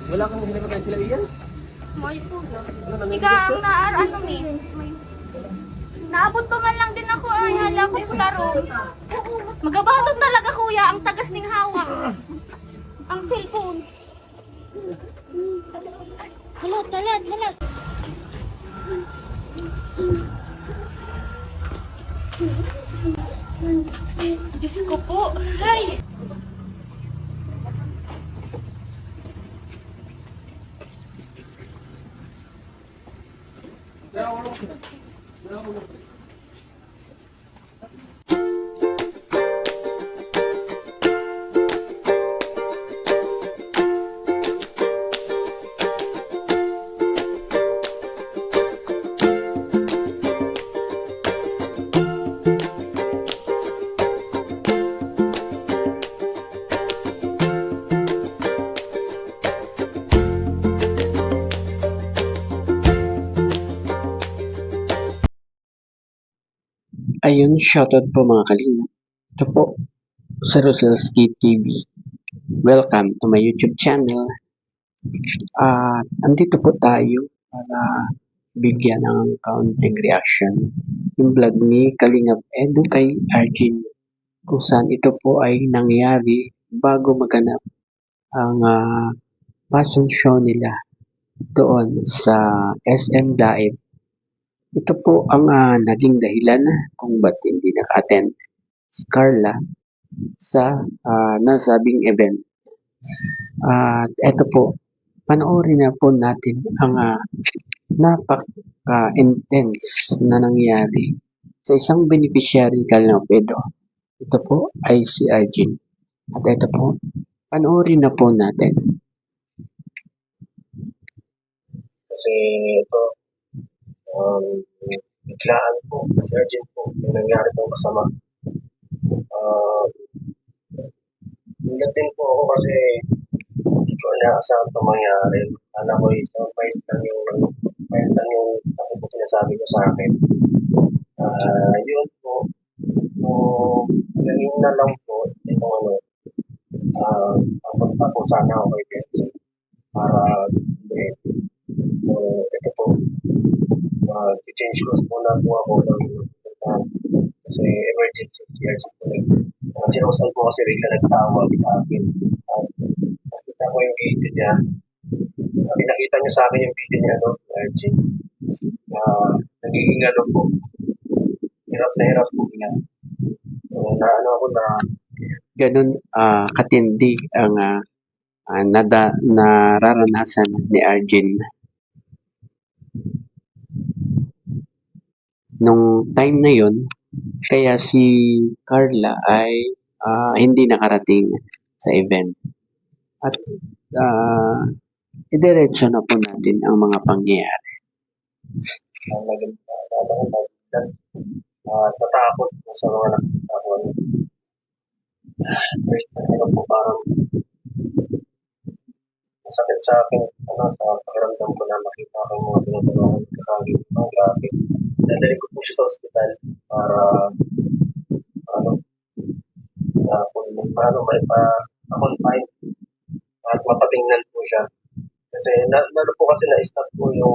Wala kang hinapatan sila iyan? May po lang. Ano naman Ika ang ano mi. Naabot pa man lang din ako ay hala ko sa taro. Magabaton talaga kuya ang tagas ning hawak. Ang cellphone. Halat. Diyos ko po. Ay. Ayun, shoutout po mga kalingap. Ito po, sa Roselski TV. Welcome to my YouTube channel. Andito po tayo para bigyan ng kaunting reaction yung vlog ni Kalingap Edo kay Arjun, kung saan ito po ay nangyari bago maganap ang fashion show nila doon sa SM Daet. Ito po ang naging dahilan kung ba't hindi naka-attend si Carla sa nasabing event. At ito po, panoorin na po natin ang napaka-intense na nangyari sa isang beneficiary Kalingap Edo. Ito po ay si Arjun. At ito po, panoorin na po natin. Kasi ito, biglaan po, si Arjun po, yung nangyari pong masama. Ulat din po ako kasi hindi ko inaasahan itong mangyari. Alam ko isang fight lang yung ako po sinasabi ko sa akin. Yun po, ganun na lang po, itong papunta po sana ako kay Benji para so, ito po, change course muna po ako ng kasi emergency CRC po si Rosan po kasi rin na nagtawag sa akin at nakita ko yung video niya, pinakita niya sa akin yung video niya RG, nagiging po, hirap na hirap po niya. So, ako na Ganun katindi ang nararanasan ni Arjun nung time na yon, kaya si Carla ay hindi nakarating sa event. At idiretso na po natin ang mga pangyayari. natakot sa mga nakita ko. First time po parang masakit sa akin, sa pakiramdam ko na makita ko yung mga tinutulungan ng kakagin. Ang grabe. Dadalhin ko po siya sa ospital para ma-confine at mapatingnan po siya. Kasi po kasi na-stop po yung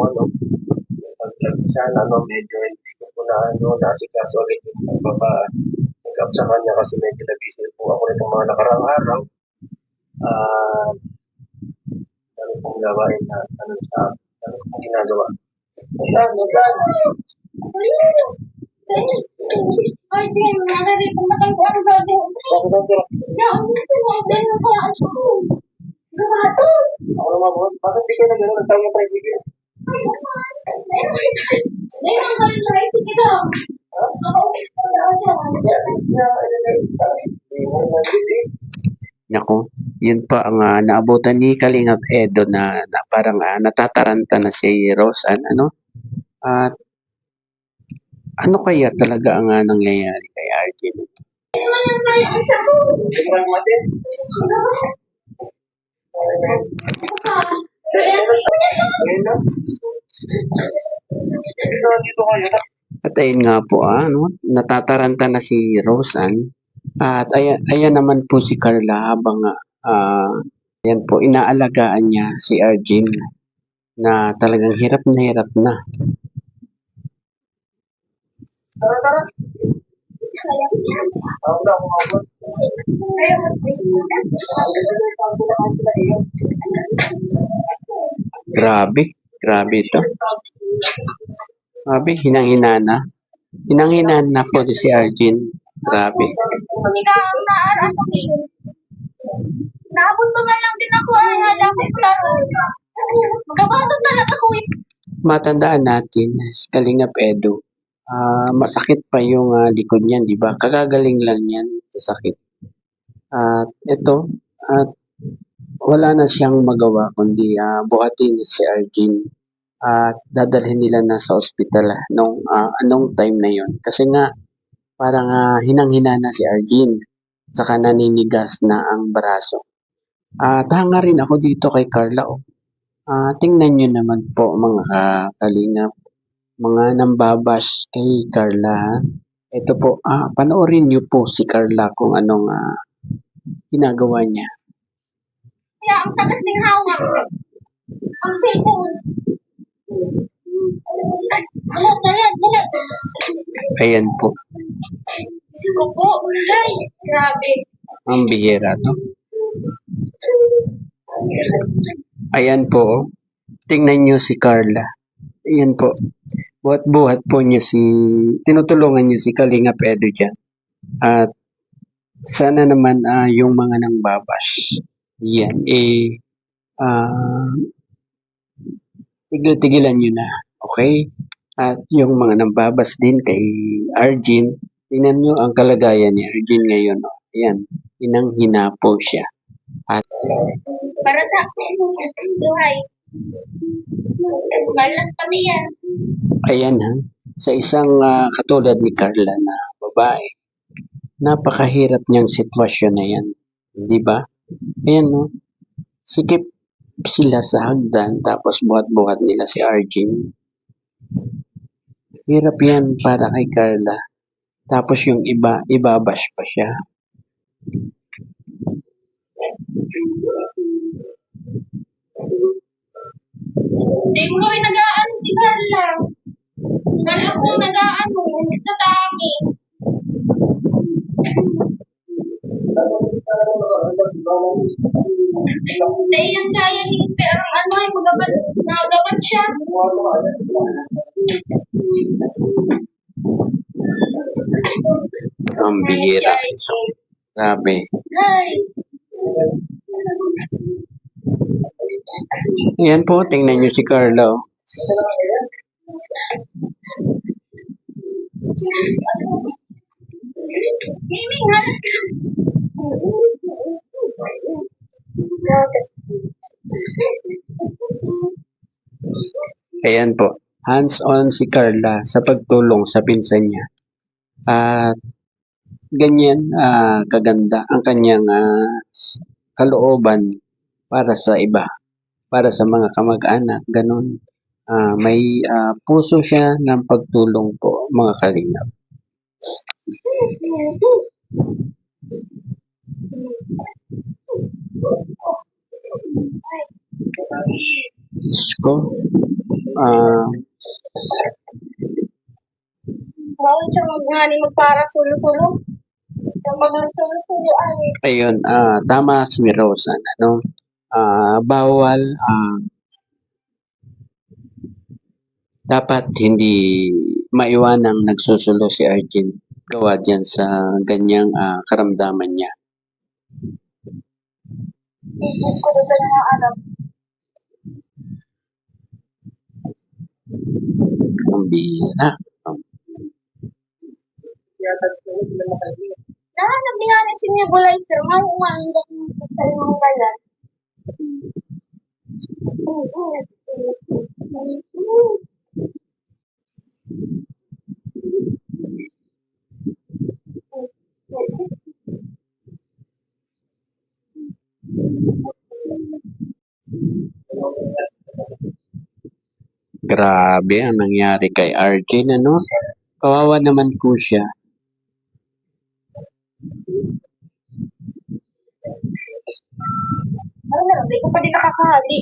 pag-vlog siya medyo hindi ko po naasikaso agad yung nag-up sa kanya kasi medyo na-busy po ako nitong mga nakarang araw. Ano pong gawain na ano pong ginagawa. Ay, di, nalari ko na kayo ang gado. Ako naman po, bakit di kayo nag-ano, nagtawag yung tricycle? Hindi naman kayo tricycle daw. Nako, yun pa ang naabutan ni Kalingap Edo na parang natataranta na si Rosan, At ano kaya talaga ang nangyayari kay Arjun? At ayun nga po, natataranta na si Rosan. At ayan naman po si Carla habang Yan po, inaalagaan niya si Arjun na talagang hirap na hirap na. Tara, tara. Ako na, ako. Grabe, grabe ito. Grabe, hinang-hina na. Hinang-hina na po si Arjun. Grabe. Hindi ka naaraan ko eh. Naabot pa man lang din ako ay hala ko taro. Magabato talaga ko eh. Matandaan natin, si Kalingap Edu, masakit pa yung likod niyan, di ba? Kagagaling lang yan sa sakit. At ito, at wala na siyang magawa kundi buhatin si Arjun at dadalhin nila na sa ospital anong time na yon. Kasi nga, parang hinang-hina na si Arjun, saka naninigas na ang braso. Tanga rin ako dito kay Carla. Tingnan nyo naman po mga kalingap, mga nambabash kay Carla. Ito po, panoorin nyo po si Carla kung anong ginagawa niya. Kaya ang tagas ng hawak. Ang cellphone. Dala. Ayan po, Diyos ko po. Ay, grabe. ang bihira to. Ayan po, tingnan nyo si Carla. Ayan po, buhat-buhat po niya tinutulungan niyo si Kalingap Edu dyan. At sana naman yung mga nangbabash, yan, tigil-tigilan nyo na, okay? At yung mga nambabas din kay Arjun, tingnan nyo ang kalagayan ni Arjun ngayon. Ayan, hinang-hina po siya. At Para sa buhay. Malas pa niyan. ayan sa isang katulad ni Carla na babae, napakahirap niyang sitwasyon na yan. Di ba? Ayan sikip sila sa hagdan tapos buhat-buhat nila si Arjun. Hirap yan para kay Carla. Tapos yung iba, ibabash pa siya. Hindi mo kami nag-aano, di Carla. Wala akong nag-aano, nagtatami. Dahil ang kaya ni pero ano ay magabat siya. Ang bihira. Grabe. Ay. Ayan po, tingnan nyo si Carla. Miming, halas ka. Ayan po, hands-on si Carla sa pagtulong sa pinsan niya. At ganyan kaganda ang kanyang kalooban para sa iba, para sa mga kamag-anak, ganun. May puso siya ng pagtulong po, mga kalingap. Diyos ko, Bawal siya magpara sulo-sulo. Magsulo-sulo ay. ayun, tama si Rosa, bawal, dapat hindi maiwanang nagsusulo si Arjun gawa dyan sa ganyang karamdaman niya. Isip ko doon na alam. Ang bihira. Nahanap din namin si nebulizer. Maumanggap sa mga bayan. Grabe ang nangyari kay Arjun, Kawawa naman po siya. Ano? Hindi ko pa din nakakahali.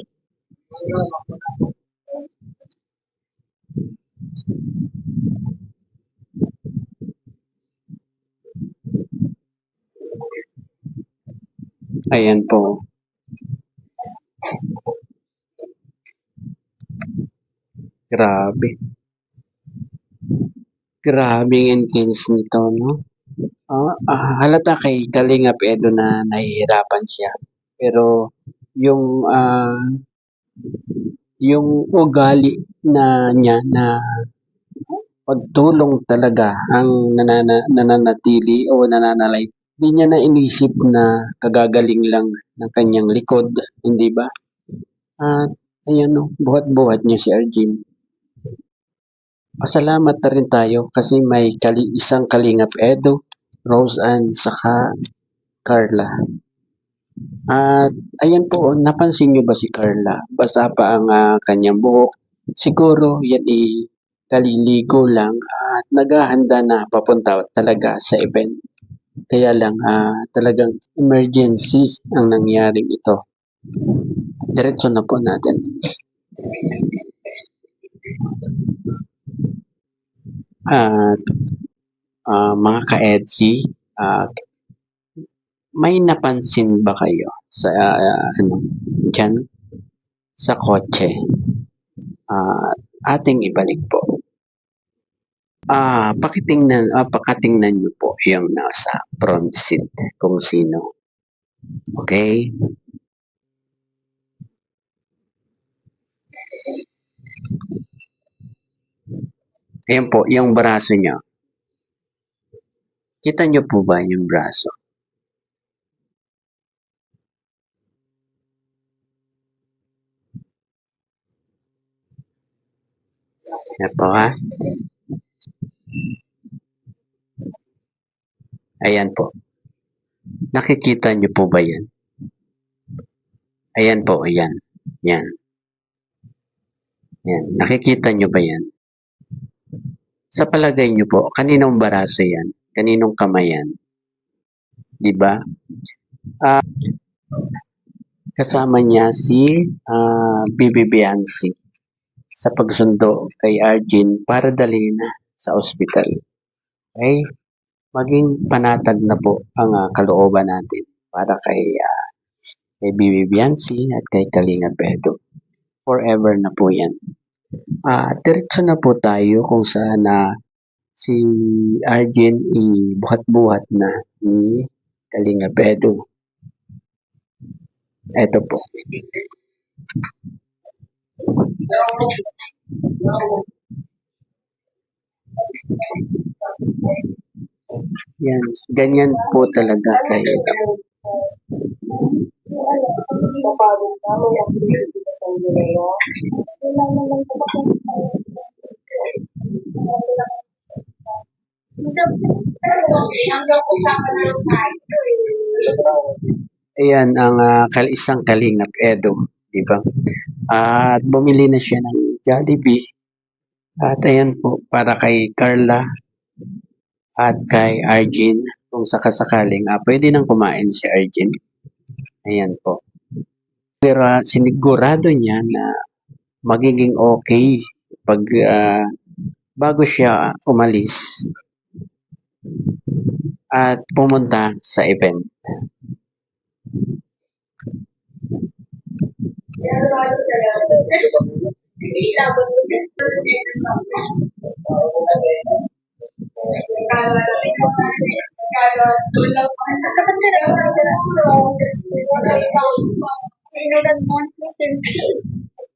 Ayan po. Grabe. Grabe ang intense nito, no? Halata kay Kalingap Edo na nahihirapan siya. Pero yung yung ugali na niya na pagtulong talaga ang nananatili o nananalay. Hindi niya na inisip na kagagaling lang ng kanyang likod, hindi ba? At ayan no, buhat-buhat niya si Arjun. Pasalamat na rin tayo kasi may isang Kalingap Edo, Rose Ann, saka Carla. At ayan po, napansin niyo ba si Carla? Basa pa ang kanyang buhok. Siguro yan kaliligo lang at naghahanda na papunta talaga sa event. Kaya lang talagang emergency ang nangyaring ito. Diretso na po natin. At mga ka-EDSI, may napansin ba kayo sa dyan sa kotse? Ating ibalik po. Pakatingnan niyo po yung nasa front seat kung sino. Okay? Ayan po, yung braso niya. Kita niyo po ba yung braso? Ayan po ha. Ayan po. Nakikita niyo po ba yan? Ayan po, ayan. Yan. Yan. Nakikita niyo ba yan? Sa palagay niyo po, kaninong braso yan? Kaninong kamay yan? Di ba? Kasama niya si Bibi Bianci sa pagsundo kay Arjun para dalhin sa ospital. Okay? Maging panatag na po ang kalooban natin para kay Bibi Bianci at kay Kalingap Edo. Forever na po yan. Diretso na po tayo kung saan si Arjun buhat-buhat na ni Kalingap Edo. Ito po. Yan, ganyan po talaga kayo. Ayan ang isang Kalingap Edo, di ba? At bumili na siya ng Jollibee. At ayan po, para kay Carla at kay Arjun, kung sakasakaling pwede nang kumain si Arjun. Ayan po. Pero sinigurado niya na magiging okay pag bago siya umalis at pumunta sa event.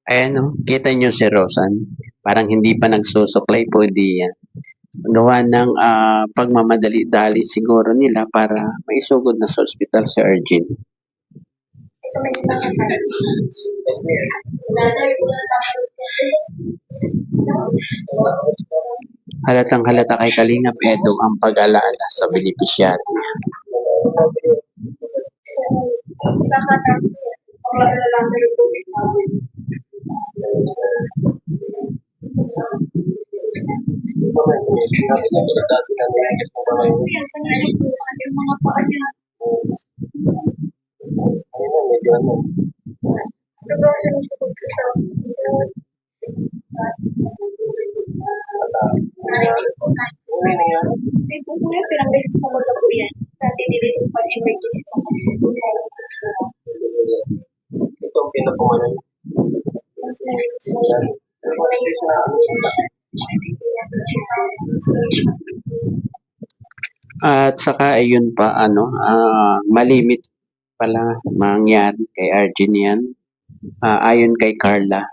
Ayan o, kita nyo si Rosan. Parang hindi pa nagsusuklay po di yan. Gawa ng pagmamadali-dali siguro nila para maisugod na sa ospital si Arjun. Halatang halata kay Kalingap Edo ang pag-alaala sa benepisyaryo. Ano yung nangyari? Ito ang pinakumanan. At saka ayun pa malimit pala mangyari kay Arjun yan, ayon kay Carla.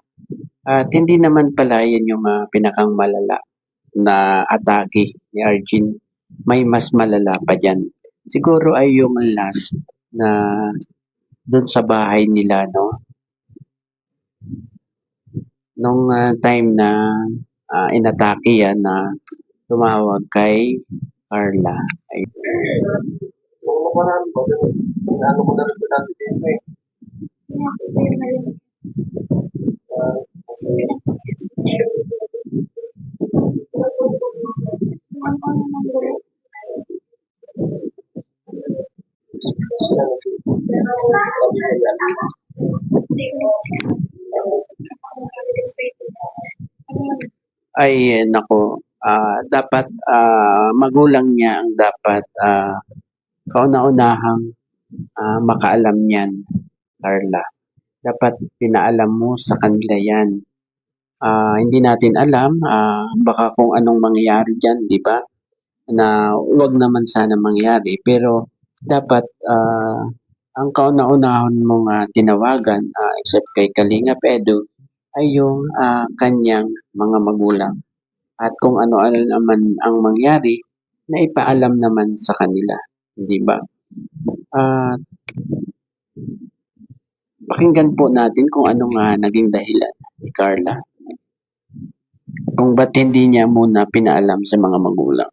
At hindi naman pala yan yung pinakang malala na atake ni Arjun. May mas malala pa dyan. Siguro ay yung last na doon sa bahay nila, no? Nung time na inatake yan na tumawag kay Carla. Ay, Nung nakaraan ko, ano ko na rin ko dati dito eh. Kasi sila na ay nako, dapat magulang niya ang dapat kauna-unahang makaalam niyan, Carla. Dapat pinaalam mo sa kanila yan. Hindi natin alam, baka kung anong mangyayari dyan, di ba? Na wag naman sana mangyari. Pero dapat ang kauna-unahon mong tinawagan, except kay Kalingap Edu, ay yung kanyang mga magulang. At kung ano-ano naman ang mangyari, na ipaalam naman sa kanila. Di ba? At pakinggan po natin kung anong naging dahilan ni Carla. Kung ba't hindi niya muna pinaalam sa mga magulang.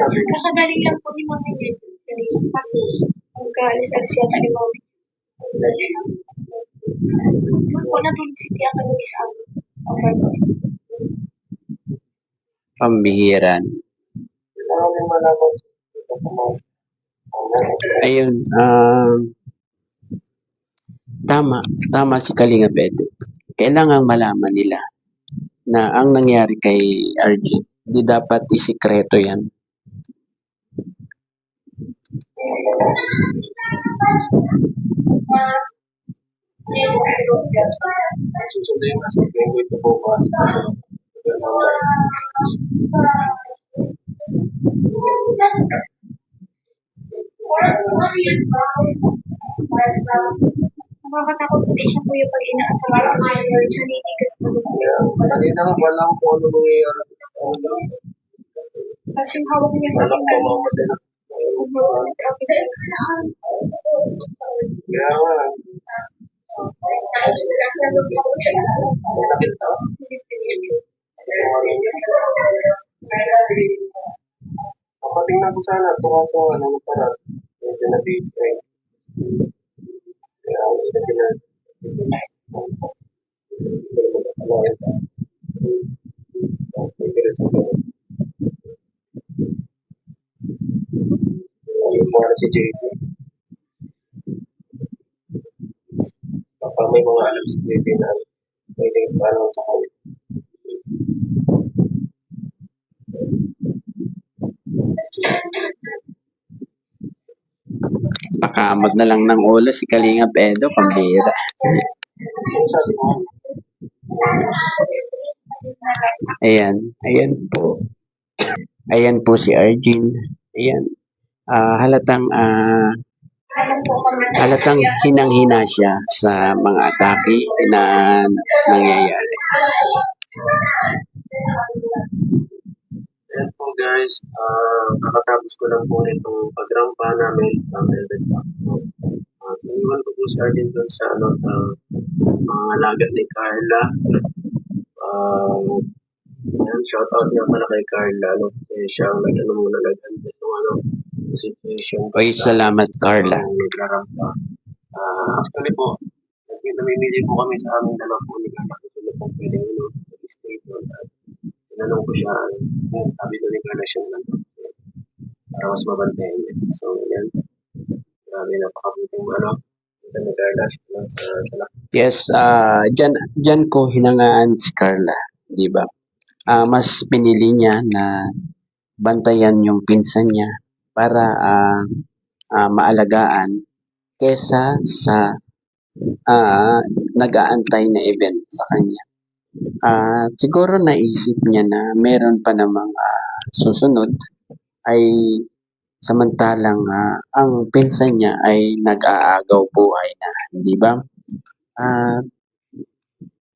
Kakagaling lang po ni Mami Ned. Kasi magkaalis-alis yata ni Mami. Doon po natulog si Tia kagabi sa amin. Pambihiran. Ayun, tama si Kalingap Edu. Kailangan malaman nila na ang nangyari kay RG, hindi dapat isikreto yan. susunduin na sa ko ito bukas. Nakakatakot po din siya kuya pag inaatake ko siya. Naninigas na po. Kanina wala ko kung ano mangyayari. Tapos yung hawak niya sa Alam ko akin. mamatay na. Kaya nga. Sakit na. Papatingnan ko sana ito kaso ano na para medyo na-distract. Kaya ako sa si JP. Baka may mga alam si JP na pwede paano sa kanya. Pakamag na lang ng ulo si Kalingap Edu, pambira. Sabi mo, Ayan po. Ayan po si Arjun. Ayan. Halatang hinang-hina siya sa mga atake na nangyayari. ayan po guys, kakatapos ko lang po itong pagrampa namin sa Velvet Pack. Iniwan ko po si Arjen doon sa mga alagat ni Carla. Ayan, shout out nga pala kay Carla, no? Siya ang nag-handle ng situation. Oy, salamat, Carla. Naglarampa. Actually po, namimili po kami sa aming dalawa po ni Carla kung sino po pwedeng stay doon. At tinanong ko siya, kung sabi doon ni Carla siya lang para mas mabantayan niya. So, yan. Grabe, napakabuting ito ni Carla sa Yes, dyan ko hinangaan si Carla, di ba? Mas pinili niya na bantayan yung pinsan niya para maalagaan kesa sa nag-aantay na event sa kanya. Siguro naisip niya na meron pa namang susunod ay samantalang ang pinsan niya ay nag-aagaw buhay na, di ba?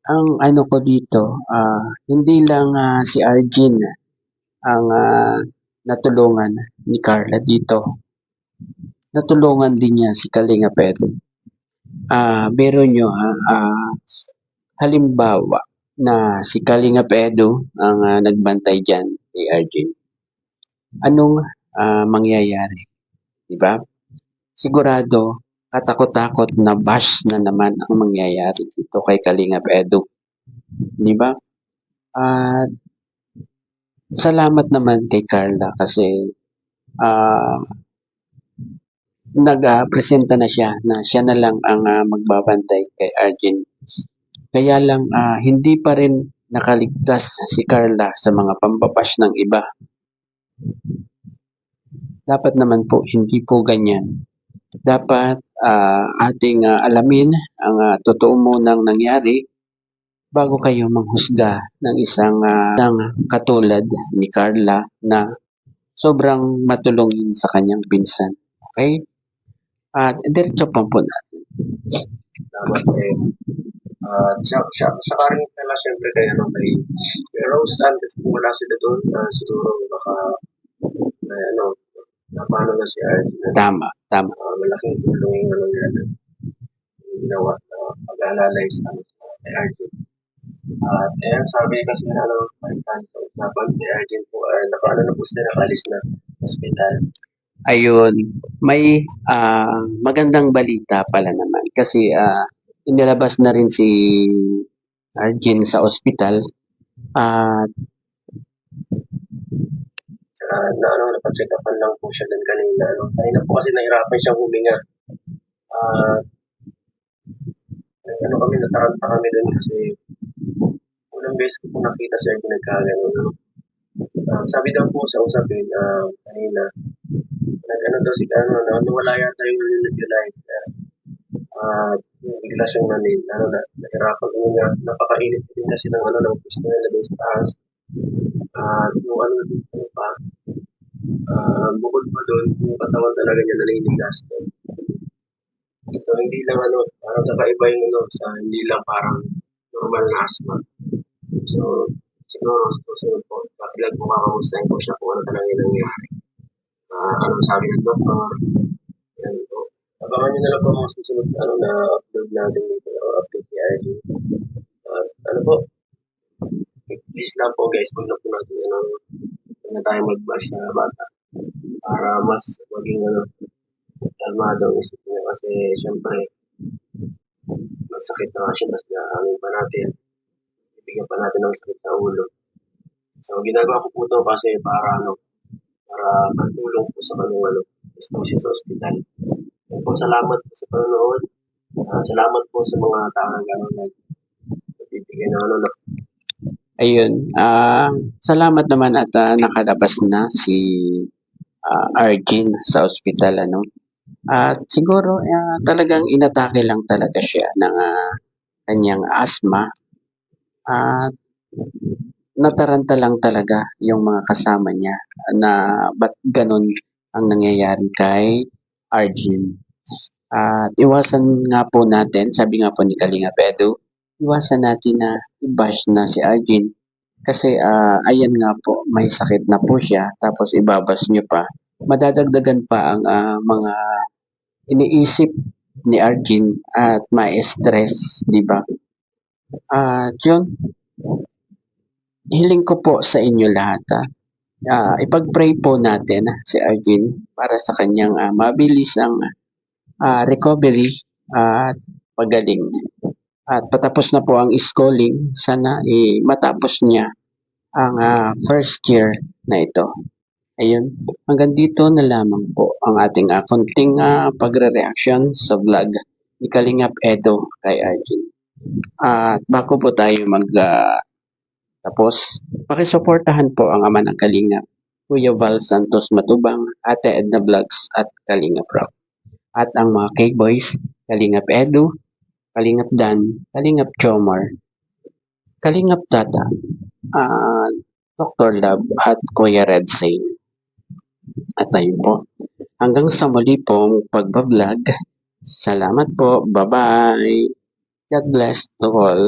Ang ano ko dito, hindi lang si Arjun ang natulungan ni Carla dito. Natulungan din niya si Kalinga Pedro. Biro nyo halimbawa na si Kalinga Pedro ang nagbantay dyan ni Arjun. Anong mangyayari? Diba? Sigurado, katakot-takot na bash na naman ang mangyayari dito kay Kalinga Pedro. Diba? Salamat naman kay Carla kasi nag-presenta na siya na lang ang magbabantay kay Arjun. Kaya lang hindi pa rin nakaligtas si Carla sa mga pambabash ng iba. Dapat naman po hindi po ganyan. Dapat ating alamin ang totoo munang nangyari bago kayo manghusga ng isang katulad ni Carla na sobrang matulungin sa kanyang pinsan. Okay? At diretso pa po natin. Dapat sa rin pala siyempre kay Rose Ann kasi kung wala sila doon, siguro baka napano na si Arjun. Tama. Malaking tulong yung nila na ginawa na pag-aalalay sa kay Arjun. At sabi kasi na palitan sa usapan kay Arjun po, na po sila nakalis na hospital. Ayun, may magandang balita pala naman kasi inilabas na rin si Arjun sa ospital at napacheck-upan lang po siya din kanina. Kanina po kasi nahirapan siyang huminga. Kami nataranta kami din kasi unang beses ko po nakita siya nagkagano. Sabi daw po sa usapin kanina, daw si nawala yata yung nebulize. Bigla siyang nahirapan huminga. Napakainit din kasi ng ng gusto nila doon sa taas. Yung dito pa, bukod pa doon, yung katawan talaga niya naninigas. So, hindi lang parang kakaiba yung sa hindi lang parang normal na asthma. So, siguro, susunod po, pakilag po kakamustahin ko siya kung ano talaga yung nangyari. Anong sabi ng doktor. Yan po. Abangan nyo na lang po mga susunod na upload natin dito or update ni RG. Po, please lang po guys, kung na po natin na tayo mag-bash na bata para mas maging kalmado ang isip niya kasi syempre masakit na siya mas naangin pa natin ibigyan pa natin ng sakit sa ulo. So ginagawa ko po ito kasi para patulong po sa kanyang gusto siya sa ospital. So, salamat po sa panonood. Salamat po sa mga taong nagbibigay ng Ayun, salamat naman at nakalabas na si Arjun sa ospital. At siguro talagang inatake lang talaga siya ng kanyang asthma at nataranta lang talaga yung mga kasama niya na ba't ganun ang nangyayari kay Arjun. At iwasan nga po natin, sabi nga po ni Kalinga Pedro, iwasan natin na i-bash na si Arjun kasi ayan nga po, may sakit na po siya tapos ibabas niyo pa, madadagdagan pa ang mga iniisip ni Arjun at ma-stress, di ba? Yun, hiling ko po sa inyo lahat ipag-pray po natin si Arjun para sa kanyang mabilis ang recovery at pagaling. At patapos na po ang schooling, sana matapos niya ang first year na ito. Ayun, hanggang dito na lamang po ang ating konting pagre-reaction sa vlog ni Kalingap Edo kay Arjun. At bago po tayo tapos, pakisuportahan po ang ama ng Kalingap, Kuya Val Santos Matubang, Ate Edna Vlogs at Kalingap Rock. At ang mga K-Boys, Kalingap Edu, Kalingap Dan, Kalingap Chomar, Kalingap Tata, Dr. Love at Kuya Red Sane. At ayun po, hanggang sa muli pong pagbablog. Salamat po. Bye-bye. God bless to all.